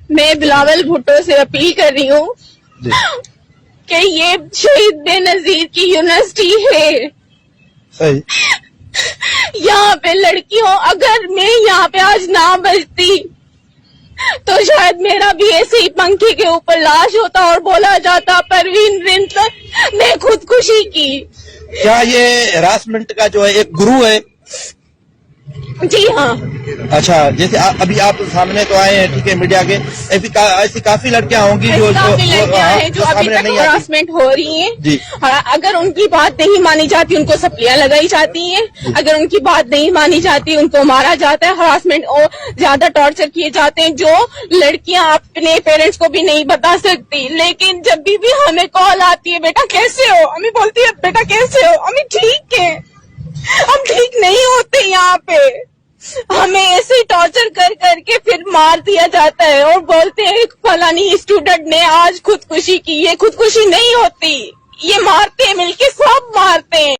میں بلاول بھٹو سے اپیل کر رہی ہوں کہ یہ شہید بے نظیر کی یونیورسٹی ہے. یہاں پہ لڑکیوں، اگر میں یہاں پہ آج نہ بچتی تو شاید میرا بھی ایسے ہی پنکھے کے اوپر لاش ہوتا اور بولا جاتا پروین رنت نے خودکشی کی. کیا یہ ہراسمنٹ کا جو ہے ایک گروہ ہے؟ جی ہاں. اچھا، جیسے ابھی آپ سامنے تو آئے ہیں، ٹھیک ہے، میڈیا کے، ایسی کافی لڑکیاں ہوں گی جو ابھی تک ہراسمنٹ ہو رہی ہیں. جی، اگر ان کی بات نہیں مانی جاتی ان کو سپلیاں لگائی جاتی ہیں. اگر ان کی بات نہیں مانی جاتی ان کو مارا جاتا ہے. ہراسمنٹ اور زیادہ ٹارچر کیے جاتے ہیں جو لڑکیاں اپنے پیرنٹس کو بھی نہیں بتا سکتی. لیکن جب بھی ہمیں کال آتی ہے بیٹا کیسے ہو، ہمیں بولتی ہے بیٹا کیسے ہو، ہمیں ٹھیک ہے. ہم ٹھیک نہیں ہوتے. یہاں پہ ہمیں ایسے ٹارچر کر کر کے پھر مار دیا جاتا ہے اور بولتے ہیں فلانی اسٹوڈنٹ نے آج خودکشی کی. یہ خودکشی نہیں ہوتی، یہ مارتے ہیں، مل کے سب مارتے ہیں.